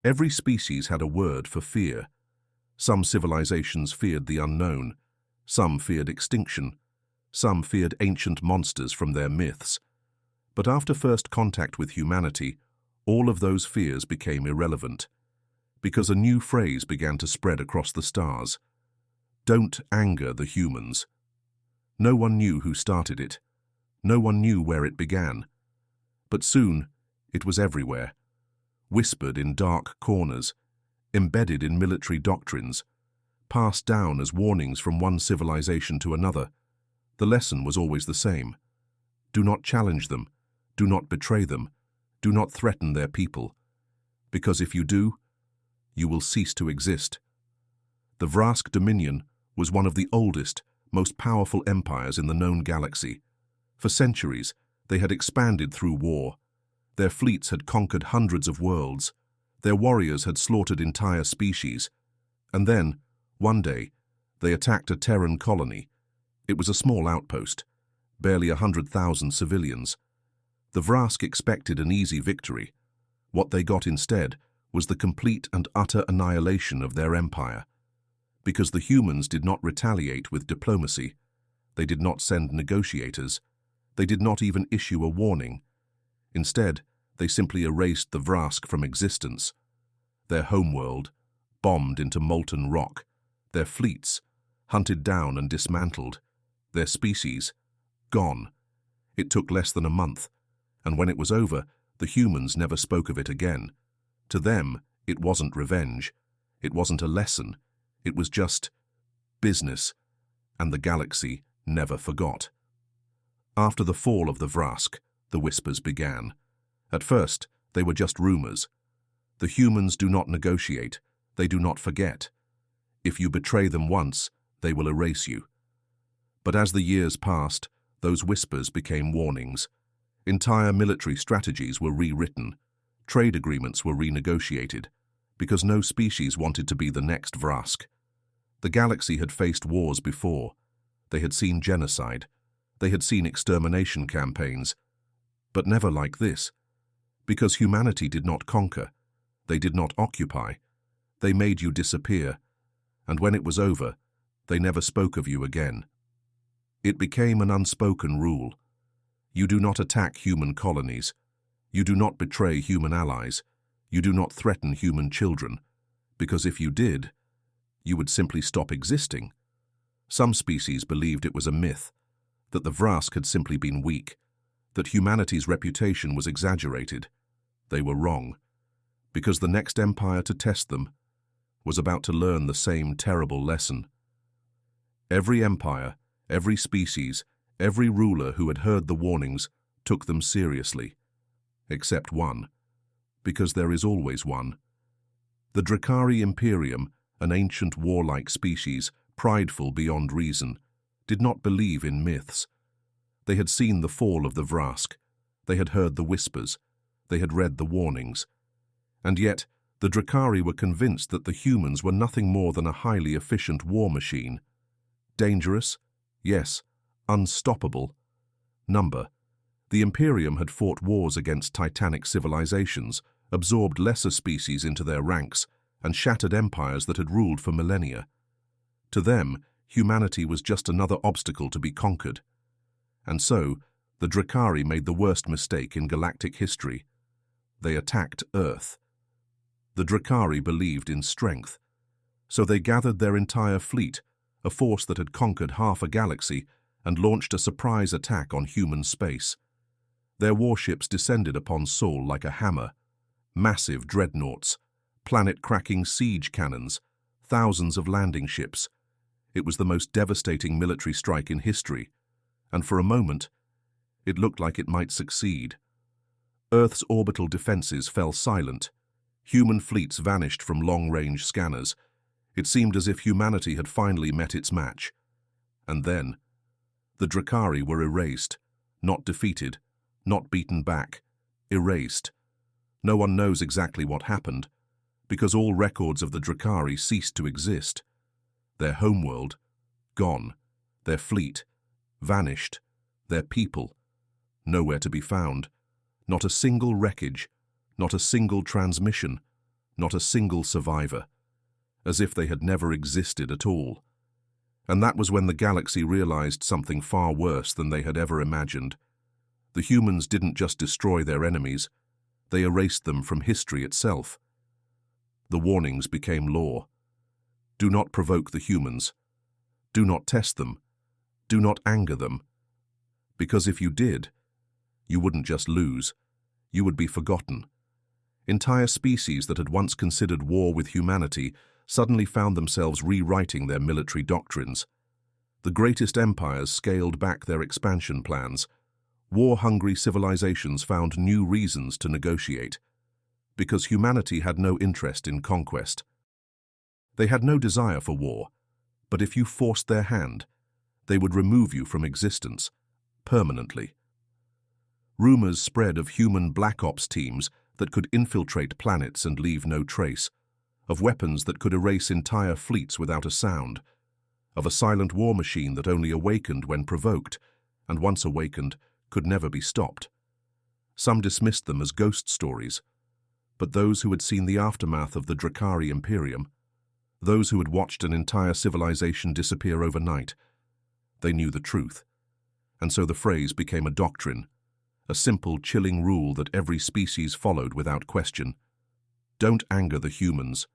Every species had a word for fear. Some civilizations feared the unknown. Some feared extinction. Some feared ancient monsters from their myths. But after first contact with humanity, all of those fears became irrelevant, because a new phrase began to spread across the stars. Don't anger the humans. No one knew who started it. No one knew where it began. But soon, it was everywhere, whispered in dark corners, embedded in military doctrines, passed down as warnings from one civilization to another. The lesson was always the same. Do not challenge them. Do not betray them. Do not threaten their people. Because if you do, you will cease to exist. The Vrask Dominion was one of the oldest, most powerful empires in the known galaxy. For centuries, they had expanded through war. Their fleets had conquered hundreds of worlds. Their warriors had slaughtered entire species. And then, one day, they attacked a Terran colony. It was a small outpost, barely 100,000 civilians. The Vrask expected an easy victory. What they got instead was the complete and utter annihilation of their empire. Because the humans did not retaliate with diplomacy, they did not send negotiators, they did not even issue a warning. Instead, they simply erased the Vrask from existence. Their homeworld, bombed into molten rock, their fleets, hunted down and dismantled, their species, gone. It took less than a month, and when it was over, the humans never spoke of it again. To them, it wasn't revenge, it wasn't a lesson, it was just business, and the galaxy never forgot. After the fall of the Vrask, the whispers began. At first, they were just rumors. The humans do not negotiate, they do not forget. If you betray them once, they will erase you. But as the years passed, those whispers became warnings. Entire military strategies were rewritten. Trade agreements were renegotiated, because no species wanted to be the next Vrask. The galaxy had faced wars before. They had seen genocide. They had seen extermination campaigns. But never like this. Because humanity did not conquer. They did not occupy. They made you disappear. And when it was over, they never spoke of you again. It became an unspoken rule. You do not attack human colonies. You do not betray human allies. You do not threaten human children. Because if you did, you would simply stop existing. Some species believed it was a myth, that the Vrask had simply been weak, that humanity's reputation was exaggerated. They were wrong, because the next empire to test them was about to learn the same terrible lesson. Every empire, every species, every ruler who had heard the warnings took them seriously, except one, because there is always one. The Drakari Imperium, an ancient warlike species, prideful beyond reason, did not believe in myths. They had seen the fall of the Vrask. They had heard the whispers. They had read the warnings. And yet, the Drakari were convinced that the humans were nothing more than a highly efficient war machine. Dangerous? Yes. Unstoppable? Number. The Imperium had fought wars against titanic civilizations, absorbed lesser species into their ranks, and shattered empires that had ruled for millennia. To them, humanity was just another obstacle to be conquered. And so, the Drakari made the worst mistake in galactic history. They attacked Earth. The Drakari believed in strength. So they gathered their entire fleet, a force that had conquered half a galaxy, and launched a surprise attack on human space. Their warships descended upon Sol like a hammer. Massive dreadnoughts, planet-cracking siege cannons, thousands of landing ships. It was the most devastating military strike in history, and for a moment, it looked like it might succeed. Earth's orbital defenses fell silent. Human fleets vanished from long-range scanners. It seemed as if humanity had finally met its match. And then, the Drakari were erased, not defeated, not beaten back, erased. No one knows exactly what happened, because all records of the Drakari ceased to exist. Their homeworld, gone. Their fleet, vanished. Their people, nowhere to be found. Not a single wreckage, not a single transmission, not a single survivor, as if they had never existed at all. And that was when the galaxy realized something far worse than they had ever imagined. The humans didn't just destroy their enemies, they erased them from history itself. The warnings became law. Do not provoke the humans. Do not test them. Do not anger them. Because if you did, you wouldn't just lose, you would be forgotten. Entire species that had once considered war with humanity suddenly found themselves rewriting their military doctrines. The greatest empires scaled back their expansion plans. War-hungry civilizations found new reasons to negotiate, because humanity had no interest in conquest. They had no desire for war, but if you forced their hand, they would remove you from existence, permanently. Rumors spread of human black ops teams that could infiltrate planets and leave no trace, of weapons that could erase entire fleets without a sound, of a silent war machine that only awakened when provoked, and once awakened, could never be stopped. Some dismissed them as ghost stories, but those who had seen the aftermath of the Drakari Imperium, those who had watched an entire civilization disappear overnight, they knew the truth. And so the phrase became a doctrine, a simple, chilling rule that every species followed without question. Don't anger the humans,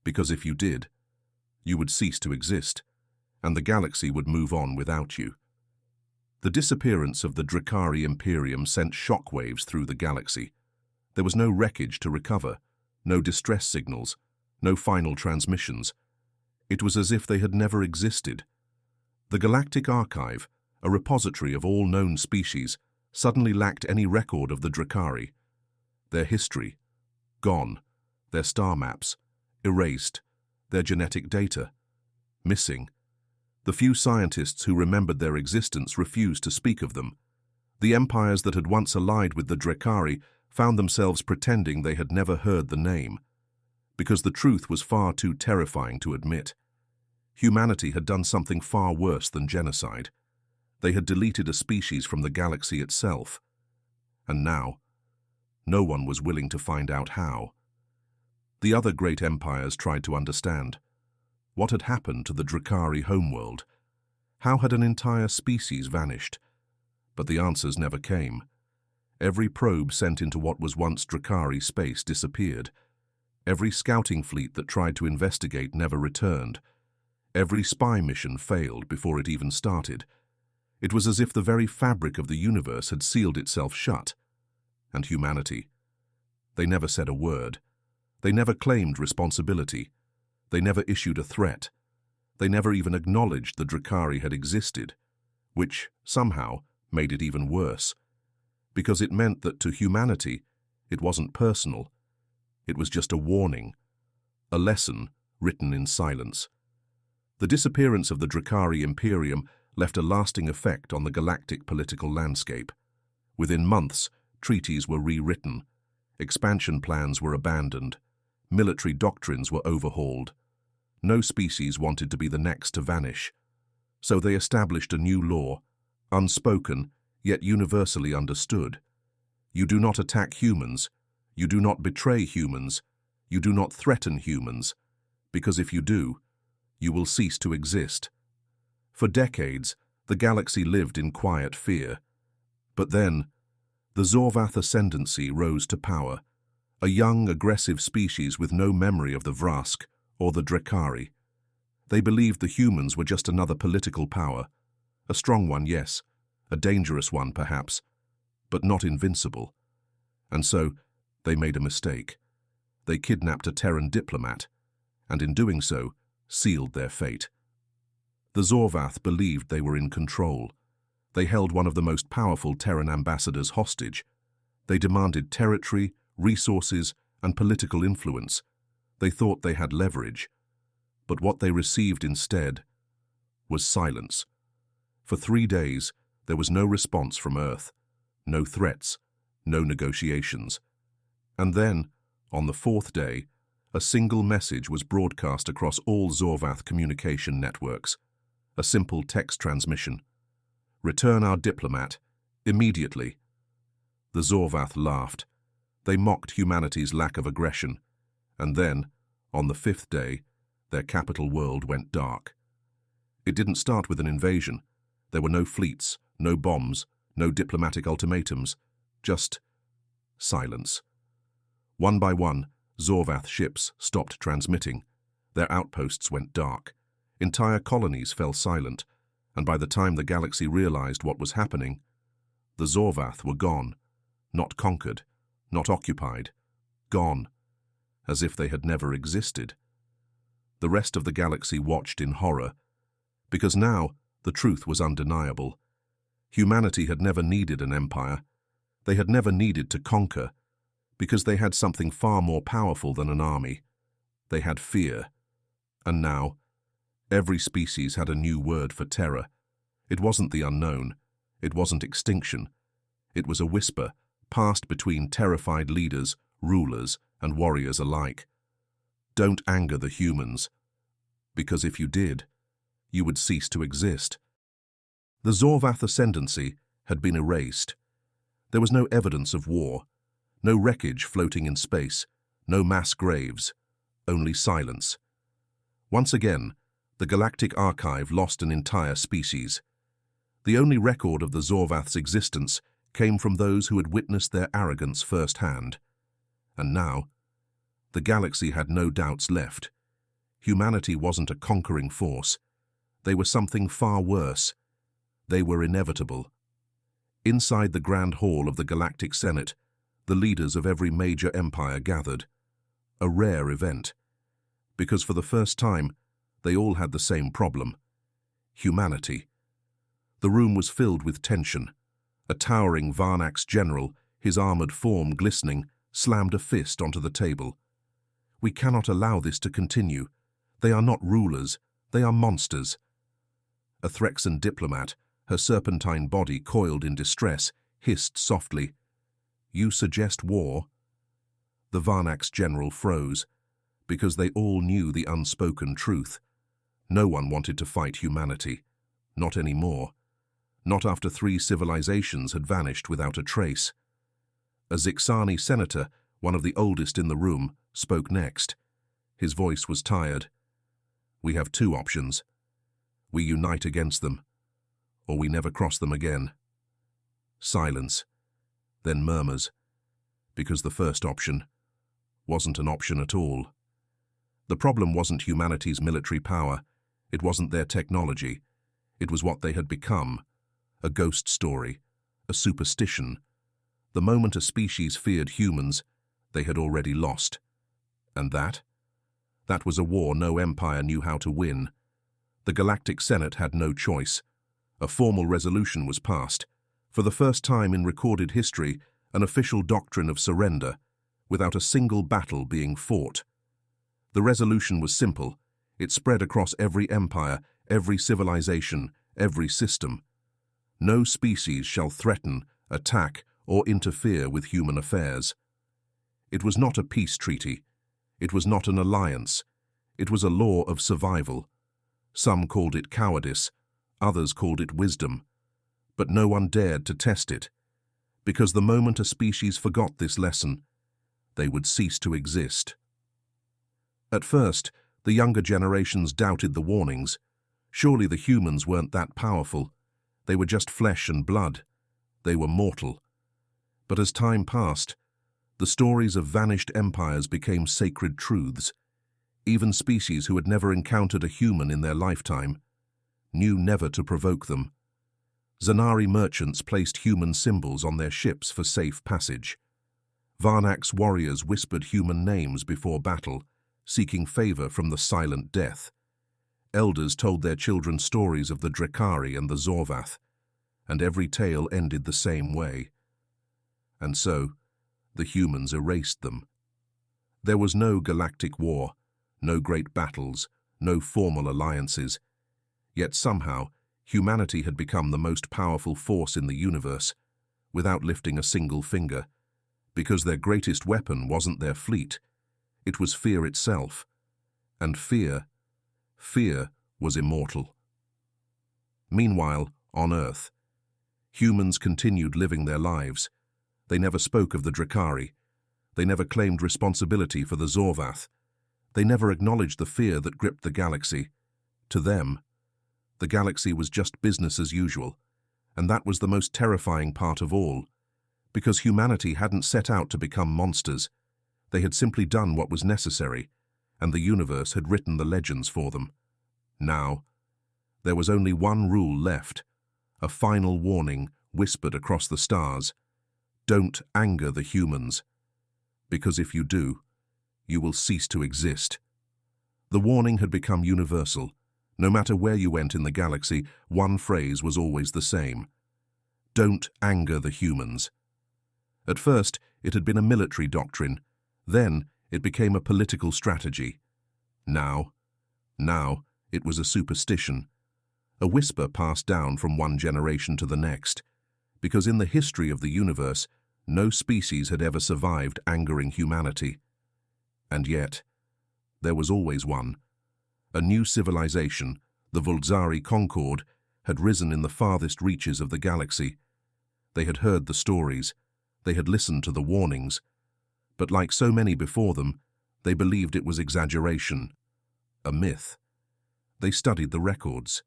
because if you did, you would cease to exist, and the galaxy would move on without you. The disappearance of the Drakari Imperium sent shockwaves through the galaxy. There was no wreckage to recover, no distress signals, no final transmissions. It was as if they had never existed. The Galactic Archive, a repository of all known species, suddenly lacked any record of the Drakari. Their history, gone. Their star maps, erased. Their genetic data, missing. The few scientists who remembered their existence refused to speak of them. The empires that had once allied with the Drakari found themselves pretending they had never heard the name, because the truth was far too terrifying to admit. Humanity had done something far worse than genocide. They had deleted a species from the galaxy itself. And now, no one was willing to find out how. The other great empires tried to understand. What had happened to the Drakari homeworld? How had an entire species vanished? But the answers never came. Every probe sent into what was once Drakari space disappeared. Every scouting fleet that tried to investigate never returned. Every spy mission failed before it even started. It was as if the very fabric of the universe had sealed itself shut. And humanity. They never said a word. They never claimed responsibility. They never issued a threat. They never even acknowledged the Drakari had existed, which, somehow, made it even worse. Because it meant that to humanity, it wasn't personal. It was just a warning, a lesson written in silence. The disappearance of the Drakari Imperium left a lasting effect on the galactic political landscape. Within months, treaties were rewritten, expansion plans were abandoned, military doctrines were overhauled. No species wanted to be the next to vanish. So they established a new law, unspoken, yet universally understood. You do not attack humans. You do not betray humans. You do not threaten humans, because if you do, you will cease to exist. For decades, the galaxy lived in quiet fear. But then, the Zorvath ascendancy rose to power, a young, aggressive species with no memory of the Vrask or the Drakari. They believed the humans were just another political power, a strong one, yes, a dangerous one, perhaps, but not invincible. And so, they made a mistake. They kidnapped a Terran diplomat, and in doing so, sealed their fate. The Zorvath believed they were in control. They held one of the most powerful Terran ambassadors hostage. They demanded territory, resources, and political influence. They thought they had leverage. But what they received instead was silence. For 3 days, there was no response from Earth, no threats, no negotiations. And then, on the 4th day, a single message was broadcast across all Zorvath communication networks. A simple text transmission. Return our diplomat, immediately. The Zorvath laughed. They mocked humanity's lack of aggression, And then, on the 5th day, their capital world went dark. It didn't start with an invasion. There were no fleets, no bombs, no diplomatic ultimatums, just silence. One by one, Zorvath ships stopped transmitting. Their outposts went dark. Entire colonies fell silent, and by the time the galaxy realized what was happening, the Zorvath were gone, not conquered, not occupied, gone, as if they had never existed. The rest of the galaxy watched in horror, because now the truth was undeniable. Humanity had never needed an empire. They had never needed to conquer, because they had something far more powerful than an army. They had fear. And now, every species had a new word for terror. It wasn't the unknown. It wasn't extinction. It was a whisper passed between terrified leaders, rulers, and warriors alike. Don't anger the humans, because if you did, you would cease to exist. The Zorvath ascendancy had been erased. There was no evidence of war, no wreckage floating in space, no mass graves, only silence. Once again, the galactic archive lost an entire species. The only record of the Zorvath's existence came from those who had witnessed their arrogance firsthand. And now, the galaxy had no doubts left. Humanity wasn't a conquering force. They were something far worse. They were inevitable. Inside the Grand Hall of the Galactic Senate, the leaders of every major empire gathered. A rare event, because for the first time, they all had the same problem: humanity. The room was filled with tension. A towering Varnax general, his armored form glistening, slammed a fist onto the table. "We cannot allow this to continue. They are not rulers, they are monsters." A Threxan diplomat, her serpentine body coiled in distress, hissed softly, "You suggest war?" The Varnax general froze, because they all knew the unspoken truth. No one wanted to fight humanity. Not anymore. Not after 3 civilizations had vanished without a trace. A Zixani senator, one of the oldest in the room, spoke next. His voice was tired. "We have 2 options. We unite against them, or we never cross them again." Silence, then murmurs, because the first option wasn't an option at all. The problem wasn't humanity's military power. It wasn't their technology. It was what they had become: a ghost story, a superstition. The moment a species feared humans, they had already lost. And that? That was a war no empire knew how to win. The Galactic Senate had no choice. A formal resolution was passed. For the first time in recorded history, an official doctrine of surrender, without a single battle being fought. The resolution was simple. It spread across every empire, every civilization, every system. No species shall threaten, attack, or interfere with human affairs. It was not a peace treaty. It was not an alliance. It was a law of survival. Some called it cowardice, others called it wisdom. But no one dared to test it, because the moment a species forgot this lesson, they would cease to exist. At first, the younger generations doubted the warnings. Surely the humans weren't that powerful. They were just flesh and blood. They were mortal. But as time passed, the stories of vanished empires became sacred truths. Even species who had never encountered a human in their lifetime knew never to provoke them. Zanari merchants placed human symbols on their ships for safe passage. Varnax warriors whispered human names before battle, seeking favor from the silent death. Elders told their children stories of the Drekari and the Zorvath, and every tale ended the same way. And so, the humans erased them. There was no galactic war, no great battles, no formal alliances. Yet somehow, humanity had become the most powerful force in the universe, without lifting a single finger, because their greatest weapon wasn't their fleet. It was fear itself. And fear was immortal. Meanwhile, on Earth, humans continued living their lives. They never spoke of the Drekari. They never claimed responsibility for the Zorvath. They never acknowledged the fear that gripped the galaxy. To them, the galaxy was just business as usual, and that was the most terrifying part of all, because humanity hadn't set out to become monsters. They had simply done what was necessary, and the universe had written the legends for them. Now, there was only one rule left, a final warning whispered across the stars. Don't anger the humans, because if you do, you will cease to exist. The warning had become universal. No matter where you went in the galaxy, one phrase was always the same. Don't anger the humans. At first, it had been a military doctrine. Then, it became a political strategy. Now, it was a superstition. A whisper passed down from one generation to the next, because in the history of the universe, no species had ever survived angering humanity. And yet, there was always one. A new civilization, the Vulzari Concord, had risen in the farthest reaches of the galaxy. They had heard the stories. They had listened to the warnings. But like so many before them, they believed it was exaggeration, a myth. They studied the records.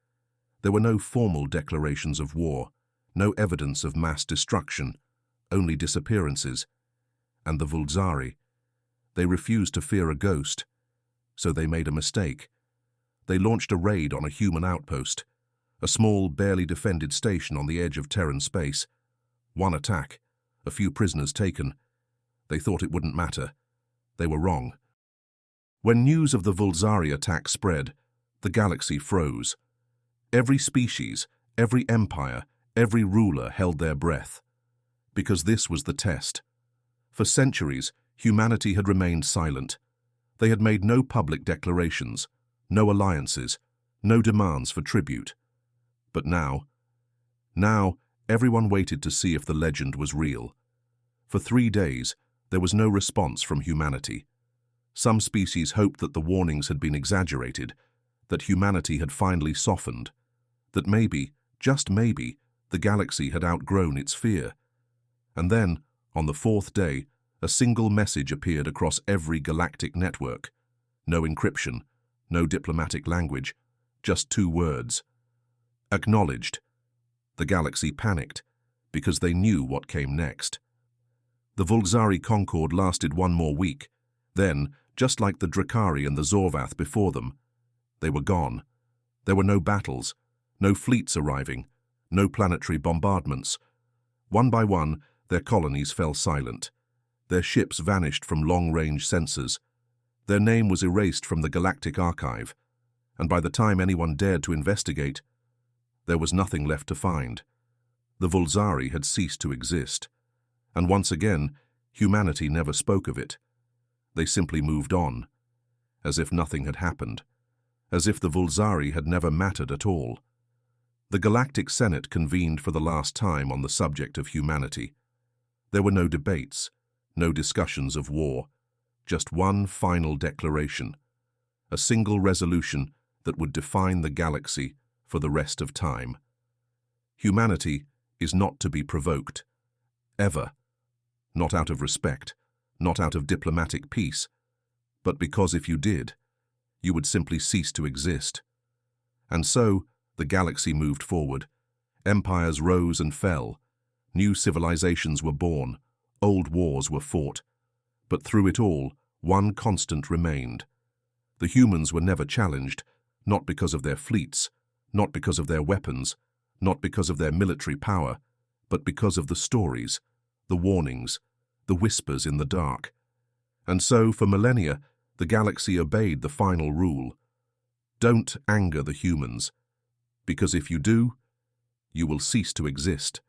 There were no formal declarations of war, no evidence of mass destruction, only disappearances. And the Vulzari, they refused to fear a ghost, so they made a mistake. They launched a raid on a human outpost, a small, barely defended station on the edge of Terran space. One attack, a few prisoners taken. They thought it wouldn't matter. They were wrong. When news of the Vulzari attack spread, the galaxy froze. Every species, every empire, every ruler held their breath. Because this was the test. For centuries, humanity had remained silent. They had made no public declarations, no alliances, no demands for tribute. But now, everyone waited to see if the legend was real. For 3 days, there was no response from humanity. Some species hoped that the warnings had been exaggerated, that humanity had finally softened, that maybe, just maybe, the galaxy had outgrown its fear. And then, on the 4th day, a single message appeared across every galactic network. No encryption, no diplomatic language, just 2 words. Acknowledged. The galaxy panicked, because they knew what came next. The Vulzari Concord lasted 1 more week. Then, just like the Drakari and the Zorvath before them, they were gone. There were no battles, no fleets arriving, no planetary bombardments. One by one, their colonies fell silent. Their ships vanished from long-range sensors. Their name was erased from the galactic archive, and by the time anyone dared to investigate, there was nothing left to find. The Vulzari had ceased to exist, and once again, humanity never spoke of it. They simply moved on, as if nothing had happened, as if the Vulzari had never mattered at all. The Galactic Senate convened for the last time on the subject of humanity. There were no debates, no discussions of war, just one final declaration, a single resolution that would define the galaxy for the rest of time. Humanity is not to be provoked, ever, not out of respect, not out of diplomatic peace, but because if you did, you would simply cease to exist. And so, the galaxy moved forward. Empires rose and fell. New civilizations were born. Old wars were fought. But through it all, one constant remained. The humans were never challenged, not because of their fleets, not because of their weapons, not because of their military power, but because of the stories, the warnings, the whispers in the dark. And so, for millennia, the galaxy obeyed the final rule. Don't anger the humans, because if you do, you will cease to exist.